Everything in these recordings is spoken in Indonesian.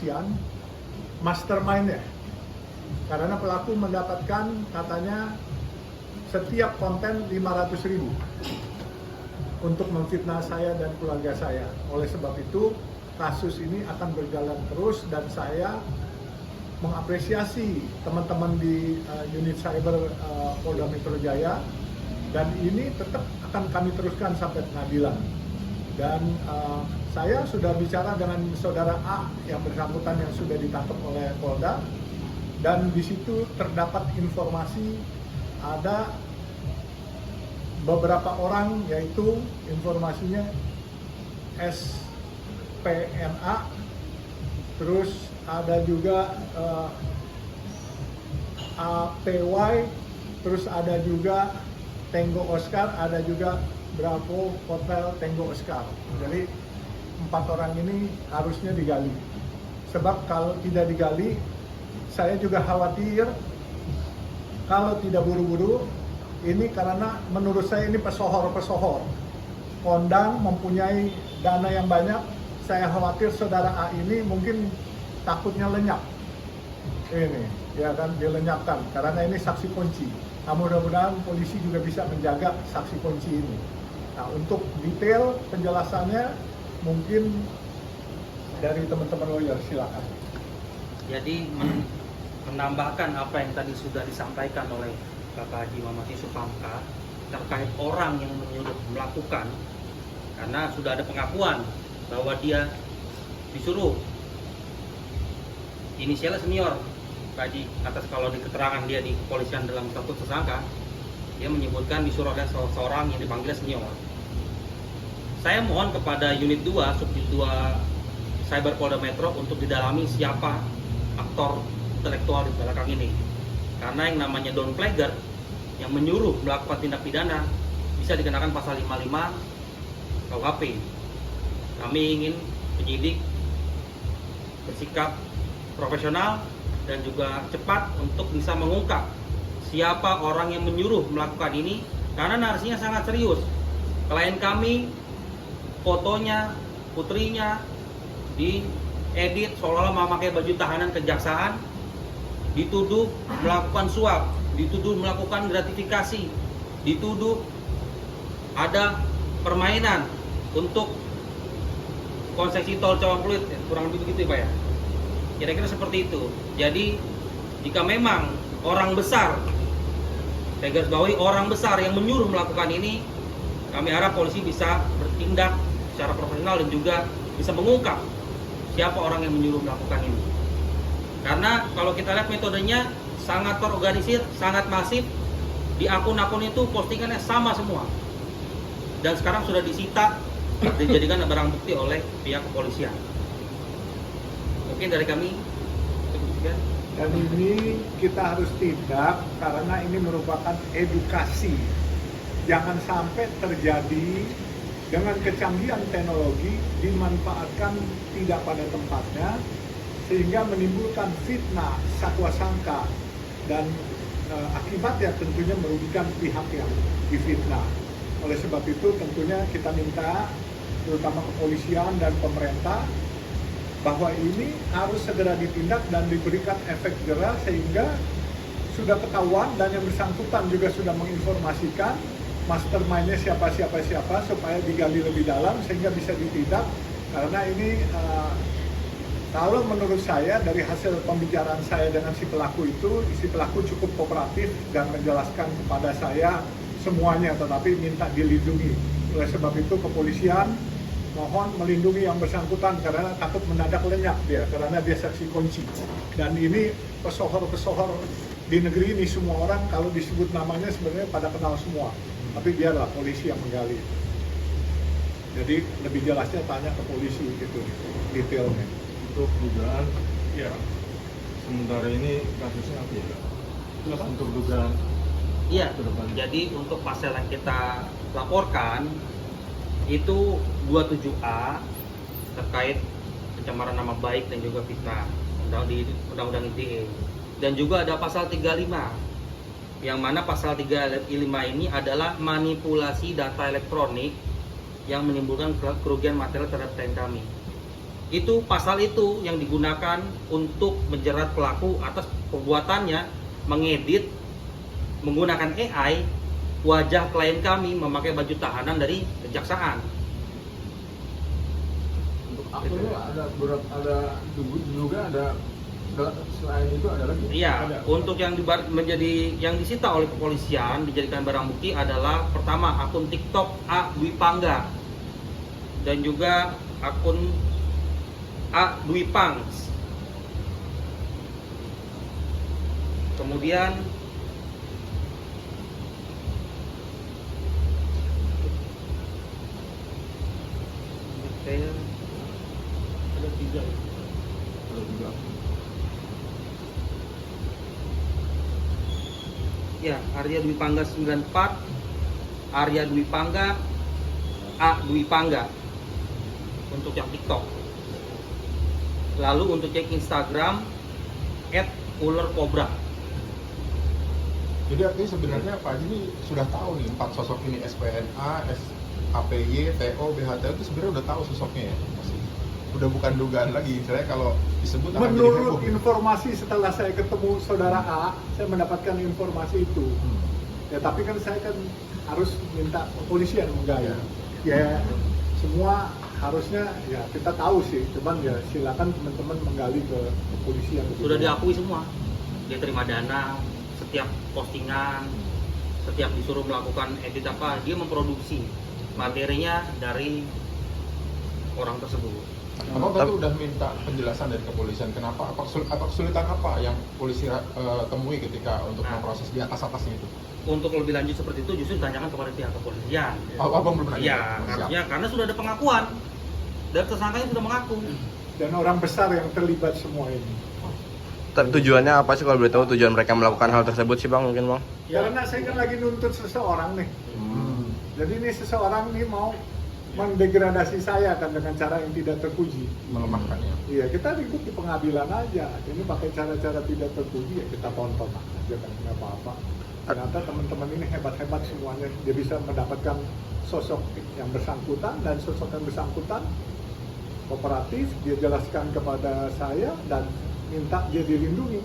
kepolisian mastermind-nya. Karena pelaku mendapatkan katanya setiap konten 500.000 untuk memfitnah saya dan keluarga saya. Oleh sebab itu, kasus ini akan berjalan terus dan saya mengapresiasi teman-teman di unit cyber Polda Metro Jaya, dan ini tetap akan kami teruskan sampai pengadilan. Dan saya sudah bicara dengan saudara A yang bersangkutan yang sudah ditangkap oleh Polda, dan di situ terdapat informasi ada beberapa orang, yaitu informasinya SPNA, terus ada juga APY, terus ada juga Tango Oscar, ada juga Bravo Hotel Tango Oscar. Jadi 4 orang ini harusnya digali. Sebab kalau tidak digali, saya juga khawatir kalau tidak buru-buru, ini karena menurut saya ini pesohor-pesohor. Kondang mempunyai dana yang banyak, saya khawatir saudara A ini mungkin takutnya lenyap. Ini, ya kan, dilenyapkan karena ini saksi kunci. Nah, mudah-mudahan polisi juga bisa menjaga saksi kunci ini. Nah, untuk detail penjelasannya mungkin dari teman-teman lawyer, silakan. Jadi menambahkan apa yang tadi sudah disampaikan oleh Bapak Haji Muhammad Yusuf Hamka terkait orang yang menyuruh melakukan, karena sudah ada pengakuan bahwa dia disuruh, inisialnya senior Pak Haji, atas kalau di keterangan dia di kepolisian dalam status tersangka, dia menyebutkan disuruh ada seorang yang dipanggil senior. Saya mohon kepada unit 2, subdit 2 Cyber Polda Metro untuk didalami siapa aktor intelektual di belakang ini. Karena yang namanya Don Plager yang menyuruh melakukan tindak pidana bisa dikenakan pasal 55 KUHP. Kami ingin penyidik bersikap profesional dan juga cepat untuk bisa mengungkap siapa orang yang menyuruh melakukan ini, karena narasinya sangat serius. Klien kami, fotonya, putrinya diedit seolah-olah memakai baju tahanan kejaksaan, dituduh melakukan suap, dituduh melakukan gratifikasi, dituduh ada permainan untuk konsesi tol Cawang Pluit, kurang lebih begitu ya Pak ya. Kira-kira seperti itu. Jadi jika memang orang besar, saya garis bawahi orang besar yang menyuruh melakukan ini, kami harap polisi bisa bertindak secara profesional dan juga bisa mengungkap siapa orang yang menyuruh melakukan ini. Karena kalau kita lihat metodenya sangat terorganisir, sangat masif. Di akun-akun itu postingannya sama semua. Dan sekarang sudah disita, dijadikan barang bukti oleh pihak kepolisian. Mungkin dari kami cukup. Dan ini kita harus tindak karena ini merupakan edukasi. Jangan sampai terjadi dengan kecanggihan teknologi dimanfaatkan tidak pada tempatnya, sehingga menimbulkan fitnah, sakwa sangka, dan akibatnya tentunya merugikan pihak yang difitnah. Oleh sebab itu tentunya kita minta terutama kepolisian dan pemerintah bahwa ini harus segera ditindak dan diberikan efek jerah, sehingga sudah ketahuan dan yang bersangkutan juga sudah menginformasikan mastermind-nya siapa supaya digali lebih dalam sehingga bisa ditindak. Karena ini kalau menurut saya dari hasil pembicaraan saya dengan si pelaku itu, si pelaku cukup kooperatif dan menjelaskan kepada saya semuanya, tetapi minta dilindungi. Oleh sebab itu kepolisian mohon melindungi yang bersangkutan karena takut mendadak lenyap dia, karena dia saksi kunci. Dan ini pesohor-pesohor di negeri ini semua orang kalau disebut namanya sebenarnya pada kenal semua, tapi biarlah polisi yang menggali. Jadi lebih jelasnya tanya ke polisi gitu detailnya. Untuk dugaan, ya sementara ini kasusnya apa ya? Terus untuk dugaan, iya. Jadi untuk pasal yang kita laporkan itu 27A terkait pencemaran nama baik dan juga fitnah di Undang-Undang ITE, dan juga ada pasal 35 yang mana pasal 35 ini adalah manipulasi data elektronik yang menimbulkan kerugian material terhadap klien kami. Itu pasal itu yang digunakan untuk menjerat pelaku atas perbuatannya mengedit menggunakan AI wajah klien kami memakai baju tahanan dari kejaksaan. Untuk akunnya ada selain itu ada lagi? Iya, Ada. untuk yang yang disita oleh kepolisian dijadikan barang bukti adalah pertama akun TikTok A Dwi Pangga dan juga akun A Dwi Pangs. Kemudian Ada tiga. ya Arya Dwi Pangga 94, Arya Dwi Pangga, A Dwi Pangga untuk yang TikTok. Lalu untuk cek Instagram @ulerkobra. Jadi artinya sebenarnya Pak Haji ini sudah tahu nih 4 sosok ini, SPNA, SAPY, TO, BHTO itu sebenarnya udah tahu sosoknya ya? Masih udah bukan dugaan lagi, misalnya kalau disebut akan jadi Menurut heboh. informasi setelah saya ketemu saudara A, saya mendapatkan informasi itu. Ya tapi kan saya kan harus minta kepolisian menggali. Ya semua harusnya ya kita tahu sih, cuman ya silakan teman-teman menggali ke kepolisian. Sudah diakui semua. Dia terima dana, setiap postingan, setiap disuruh melakukan edit apa, dia memproduksi materinya dari orang tersebut. Abang tadi udah minta penjelasan dari kepolisian, kenapa, apa kesulitan apa yang polisi temui ketika untuk memproses di atasnya itu? Untuk lebih lanjut seperti itu justru ditanyakan kepada pihak kepolisian. Oh, abang belum nanya? Iya, Siap. harusnya karena sudah ada pengakuan dan tersangkanya sudah mengaku. Dan orang besar yang terlibat semua ini. Tujuannya apa sih kalau boleh tahu tujuan mereka melakukan hal tersebut sih Bang, mungkin Bang? Karena saya kan lagi nuntut seseorang nih. Jadi ini seseorang nih mau mendegradasi saya kan dengan cara yang tidak terpuji. Melemahkannya. Iya, kita ribut di pengadilan aja. Ini pakai cara-cara tidak terpuji ya kita tonton aja kan nggak apa-apa. Ternyata teman-teman ini hebat-hebat semuanya. Dia bisa mendapatkan sosok yang bersangkutan dan sosok yang bersangkutan kooperatif. Dia jelaskan kepada saya dan minta dia dilindungi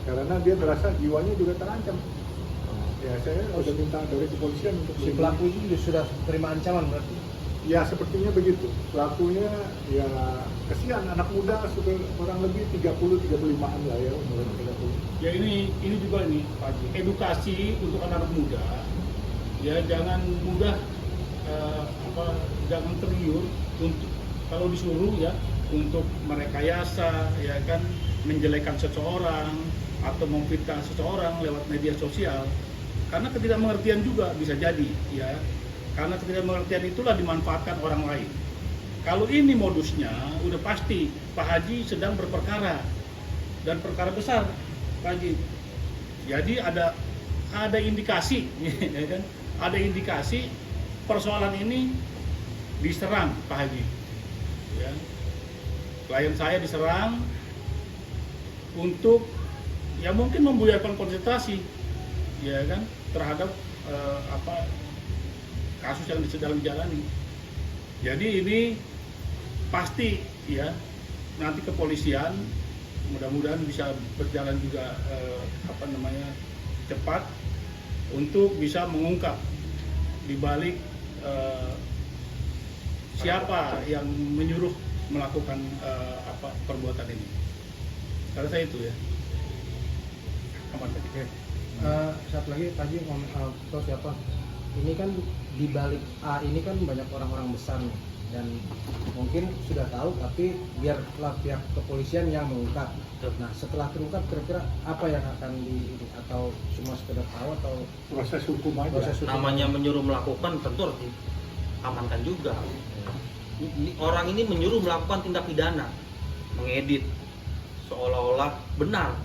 karena dia merasa jiwanya juga terancam. Ya saya udah minta dari kepolisian untuk Si pelaku itu juga sudah terima ancaman berarti? Ya sepertinya begitu. Pelakunya ya kesian anak muda sudah kurang lebih 30-35an lah ya umur 30. Ya ini juga ini Pak Haji, edukasi untuk anak muda. Ya jangan mudah jangan tergiur untuk kalau disuruh ya untuk merekayasa ya kan menjelekan seseorang atau memfitnah seseorang lewat media sosial. Karena ketidakmengertian juga bisa jadi ya. Karena ketidakmengertian itulah dimanfaatkan orang lain. Kalau ini modusnya udah pasti Pak Haji sedang berperkara dan perkara besar Pak Haji. Jadi ada indikasi ya kan? Ada indikasi persoalan ini diserang Pak Haji. Ya. Klien saya diserang untuk ya mungkin membudayakan konsentrasi ya kan terhadap kasus yang sedang dijalani. Jadi ini pasti ya nanti kepolisian mudah-mudahan bisa berjalan juga cepat untuk bisa mengungkap di balik siapa yang menyuruh melakukan perbuatan ini. Karena saya itu ya. Aman tadi. Satu lagi Pak Haji tahu siapa? Ini kan di balik A ini kan banyak orang-orang besar nih dan mungkin sudah tahu tapi biarlah pihak kepolisian yang mengungkap. Nah setelah terungkap kira-kira apa yang akan atau cuma sekedar tahu atau Proses hukum aja. Namanya menyuruh melakukan tentu harus diamankan juga. Orang ini menyuruh melakukan tindak pidana, mengedit seolah-olah benar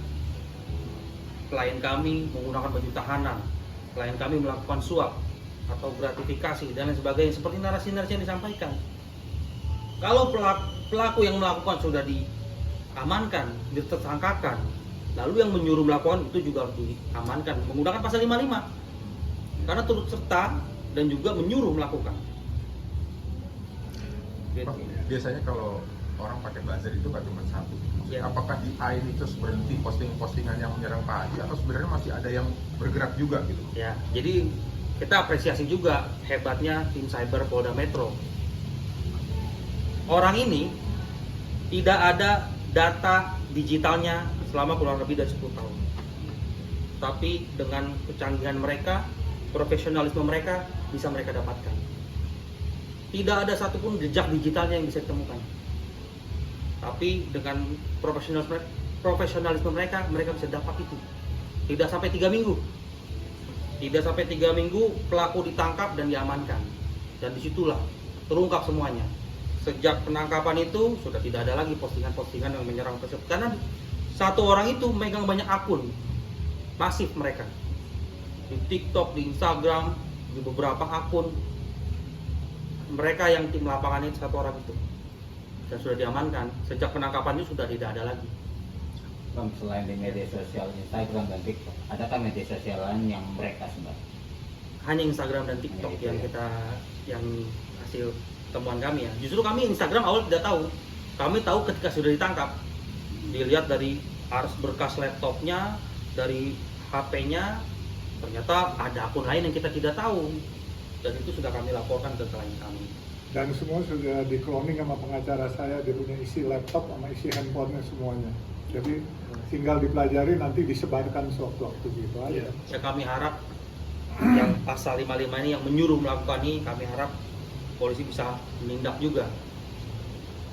klien kami menggunakan baju tahanan, klien kami melakukan suap atau gratifikasi dan lain sebagainya seperti narasi-narasi yang disampaikan. Kalau pelaku yang melakukan sudah diamankan, ditersangkakan, lalu yang menyuruh melakukan itu juga harus diamankan menggunakan pasal 55 karena turut serta dan juga menyuruh melakukan. Biasanya kalau orang pakai buzzer itu nggak cuma satu. Ya. Apakah di A ini terus berhenti postingan yang menyerang Pak Haji atau sebenarnya masih ada yang bergerak juga gitu? Ya, jadi kita apresiasi juga hebatnya tim cyber Polda Metro. Orang ini tidak ada data digitalnya selama kurang lebih dari 10 tahun. Tapi dengan kecanggihan mereka, profesionalisme mereka bisa mereka dapatkan. Tidak ada satupun jejak digitalnya yang bisa ditemukan. Tapi dengan profesionalisme mereka bisa dapat itu. Tidak sampai 3 minggu. Tidak sampai 3 minggu pelaku ditangkap dan diamankan. Dan disitulah terungkap semuanya. Sejak penangkapan itu sudah tidak ada lagi postingan-postingan yang menyerang tersebut. Karena satu orang itu megang banyak akun. Masif mereka. Di TikTok, di Instagram, di beberapa akun. Mereka yang tim lapangan itu satu orang itu. Dan sudah diamankan. Sejak penangkapan itu sudah tidak ada lagi. Bang, selain di media sosial Instagram dan TikTok, adakah media sosial lain yang mereka sebar? Hanya Instagram dan TikTok yang kita yang hasil temuan kami ya. Justru kami Instagram awal tidak tahu. Kami tahu ketika sudah ditangkap. Dilihat dari arus berkas laptopnya, dari HP-nya, ternyata ada akun lain yang kita tidak tahu. Dan itu sudah kami laporkan ke klien kami. Dan semua sudah di cloning sama pengacara saya, dia punya isi laptop sama isi handphonenya semuanya. Jadi tinggal dipelajari, nanti disebarkan sewaktu-waktu gitu aja. Ya kami harap yang pasal 55 ini yang menyuruh melakukan ini, kami harap polisi bisa menindak juga.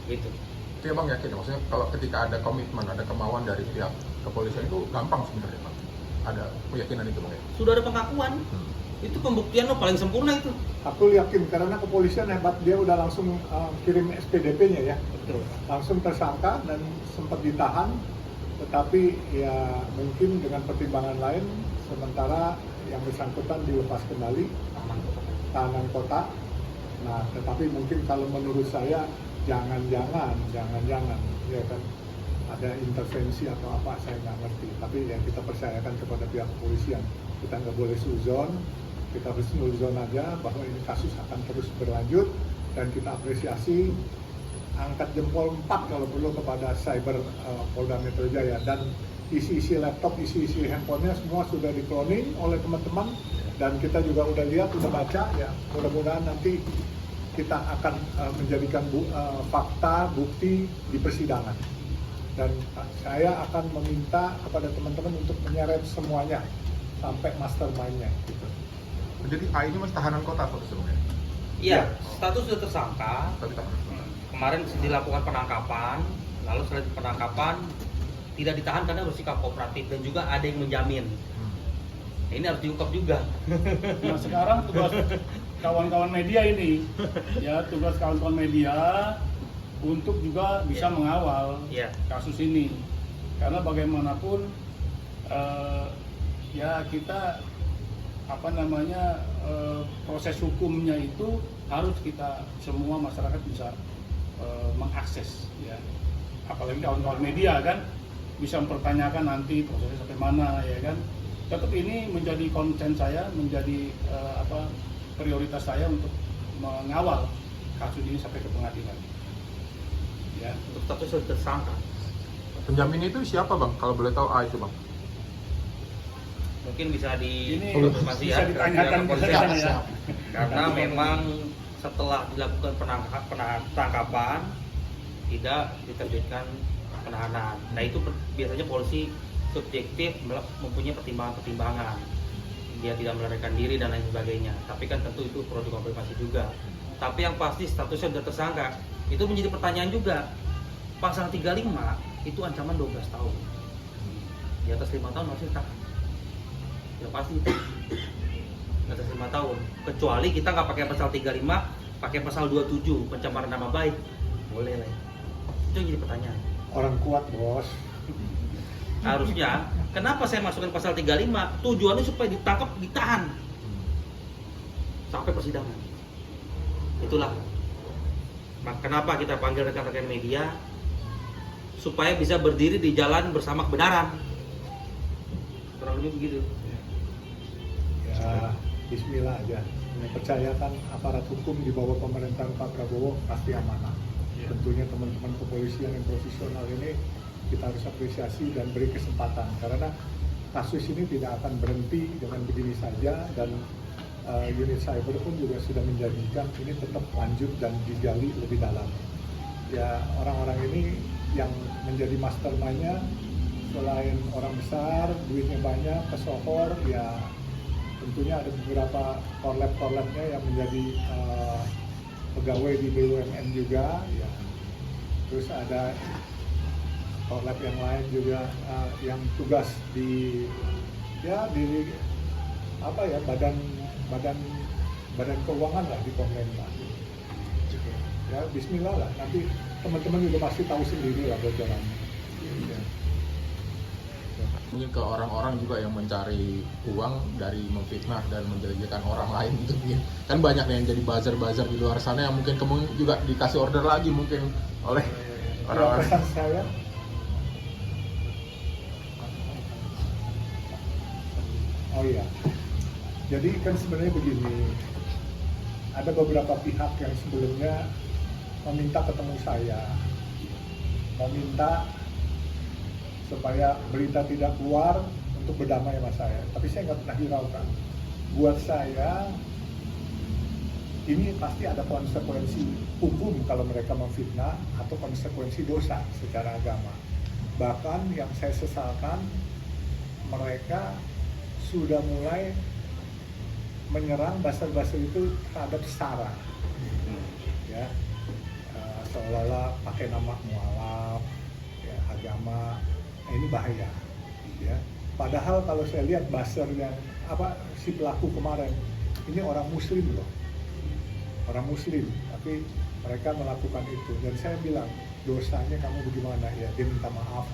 Gitu. Itu ya Bang yakin, maksudnya kalau ketika ada komitmen, ada kemauan dari pihak kepolisian itu gampang sebenarnya Bang. Ada keyakinan itu Bang ya? Sudah ada pengakuan. Itu pembuktian paling sempurna itu. Aku yakin karena kepolisian hebat, dia udah langsung kirim SPDP-nya ya. Betul. Langsung tersangka dan sempat ditahan, tetapi ya mungkin dengan pertimbangan lain sementara yang bersangkutan dilepas kembali tahanan kota. Nah, tetapi mungkin kalau menurut saya jangan-jangan ya kan ada intervensi atau apa, saya nggak ngerti. Tapi yang kita percayakan kepada pihak kepolisian, kita nggak boleh suzon, kita harus nuzon aja bahwa ini kasus akan terus berlanjut, dan kita apresiasi angkat jempol 4 kalau perlu kepada cyber Polda Metro Jaya. Dan isi-isi laptop, isi-isi handphonenya semua sudah di-cloning oleh teman-teman, dan kita juga udah lihat, udah baca ya. Mudah-mudahan nanti kita akan menjadikan fakta, bukti di persidangan. Dan saya akan meminta kepada teman-teman untuk menyeret semuanya sampai mastermind-nya gitu. Jadi A ini mas tahanan kota atau sebenarnya? Iya, status sudah tersangka. Tapi tahanan kota. Kemarin dilakukan penangkapan, lalu setelah penangkapan tidak ditahan karena bersikap kooperatif dan juga ada yang menjamin. Ini harus diungkap juga. Nah, sekarang tugas kawan-kawan media ini, ya tugas kawan-kawan media untuk juga bisa mengawal Iya. kasus ini. Karena bagaimanapun ya kita proses hukumnya itu harus kita semua masyarakat bisa mengakses ya. Apalagi kawan-kawan media kan bisa mempertanyakan nanti prosesnya sampai mana ya kan. Tetap ini menjadi konsen saya, menjadi prioritas saya untuk mengawal kasus ini sampai ke pengadilan. Ya. Untuk status sudah tersangka. Penjamin itu siapa Bang? Kalau boleh tahu A itu Bang? Mungkin bisa Ini dikonfirmasi bisa ya. ditanyakan ke kepolisian. saya ya. Karena memang setelah dilakukan penangkapan tidak diterbitkan penahanan. Nah itu biasanya polisi subjektif mempunyai pertimbangan-pertimbangan. Dia tidak melarikan diri dan lain sebagainya. Tapi kan tentu itu perlu dikonfirmasi juga. Tapi yang pasti statusnya sudah tersangka. Itu menjadi pertanyaan juga. Pasal 35 itu ancaman 12 tahun. Di atas 5 tahun masih ditahan. Ya pasti itu. Di atas 5 tahun. Kecuali kita nggak pakai pasal 35, pakai pasal 27 pencemaran nama baik. Boleh lah. Itu yang jadi pertanyaan. Orang kuat bos. Harusnya, kenapa saya masukkan pasal 35? Tujuannya supaya ditangkap, ditahan sampai persidangan. Itulah kenapa kita panggil rekan-rekan media, supaya bisa berdiri di jalan bersama kebenaran. Kurang lebih begitu. Ya, bismillah aja. Percayakan aparat hukum di bawah pemerintahan Pak Prabowo pasti amanah. Tentunya teman-teman kepolisian yang profesional ini kita harus apresiasi dan beri kesempatan, karena kasus ini tidak akan berhenti dengan begini saja, dan unit cyber pun juga sudah menjanjikan ini tetap lanjut dan digali lebih dalam. Ya, orang-orang ini yang menjadi mastermind-nya selain orang besar, duitnya banyak, pesohor, ya tentunya ada beberapa korlap-korlapnya yang menjadi pegawai di BUMN juga, ya. Terus ada korlap yang lain juga yang tugas di badan keuangan lah di pemerintah. Ya, bismillah lah, nanti teman-teman juga pasti tahu sendiri lah bocorannya. Ya. Mungkin ke orang-orang juga yang mencari uang dari memfitnah dan menjelek-jelekan orang lain gitu mungkin. Kan banyak yang jadi buzzer-buzzer di luar sana yang mungkin juga dikasih order lagi mungkin oleh orang-orang. Pesan saya, oh iya, jadi kan sebenarnya begini, ada beberapa pihak yang sebelumnya meminta ketemu saya, meminta supaya berita tidak keluar untuk berdamai sama saya, tapi saya nggak pernah hiraukan. Buat saya ini pasti ada konsekuensi hukum kalau mereka memfitnah atau konsekuensi dosa secara agama. Bahkan yang saya sesalkan, mereka sudah mulai menyerang buzzer-buzzer itu terhadap SARA, ya, seolah-olah pakai nama mualaf, ya, agama. Nah, ini bahaya, ya. Padahal kalau saya lihat buzzer yang si pelaku kemarin ini orang Muslim loh, orang Muslim, tapi mereka melakukan itu. Dan saya bilang, dosanya kamu bagaimana ya? Dia minta maaf,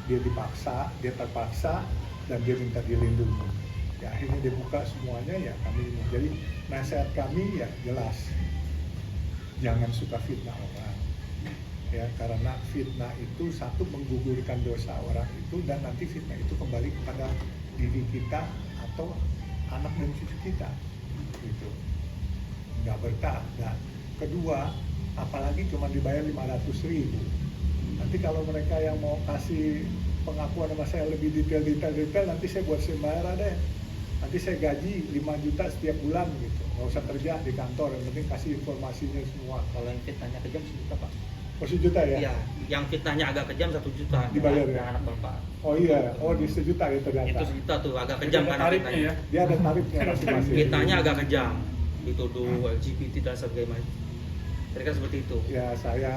dia dipaksa, dia terpaksa, dan dia minta dilindungi. Ya akhirnya dia buka semuanya, ya kami ini. Jadi nasihat kami ya jelas, jangan suka fitnah orang. Ya, karena fitnah itu satu menggugurkan dosa orang itu, dan nanti fitnah itu kembali kepada diri kita atau anak dan cucu kita, gitu. Nggak berkah. Nah, kedua, apalagi cuma dibayar 500.000. Nanti kalau mereka yang mau kasih pengakuan sama saya lebih detail, nanti saya buat sembara deh. Nanti saya gaji 5 juta setiap bulan gitu. Nggak usah kerja di kantor, yang penting kasih informasinya semua. Kalau yang fitnahnya kejam 1 juta, Pak. Oh, 1 juta ya? Iya, yang fitnahnya agak kejam 1 juta. Dibayar Yang ya? anak Bapak. Oh iya, oh di 1 juta ya ternyata. Itu 1 juta tuh, agak kejam kan tarifnya fitnahnya. ya. Dia ada tarifnya masing-masing. Fitnahnya agak kejam, dituduh LGBT dan sebagainya. Kira-kira seperti itu. Ya saya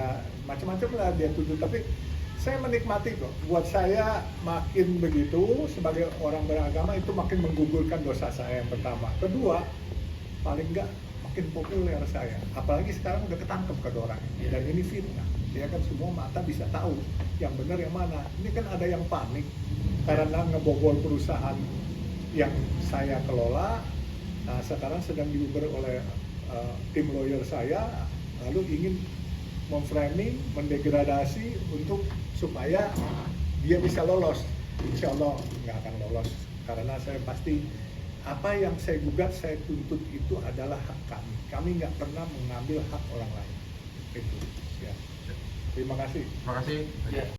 macam-macam lah dia tuduh, tapi saya menikmati kok. Buat saya makin begitu sebagai orang beragama itu makin menggugurkan dosa saya yang pertama. Kedua, paling enggak makin populer saya. Apalagi sekarang udah ketangkep ke orang. Dan ini fitnah. Ya kan semua mata bisa tahu yang benar yang mana. Ini kan ada yang panik karena ngebobol perusahaan yang saya kelola. Nah, sekarang sedang diuber oleh tim lawyer saya, lalu ingin memframing, mendegradasi untuk supaya dia bisa lolos. Insya Allah nggak akan lolos, karena saya pasti apa yang saya gugat, saya tuntut itu adalah hak kami. Kami nggak pernah mengambil hak orang lain. Itu. Ya. Terima kasih. Terima kasih.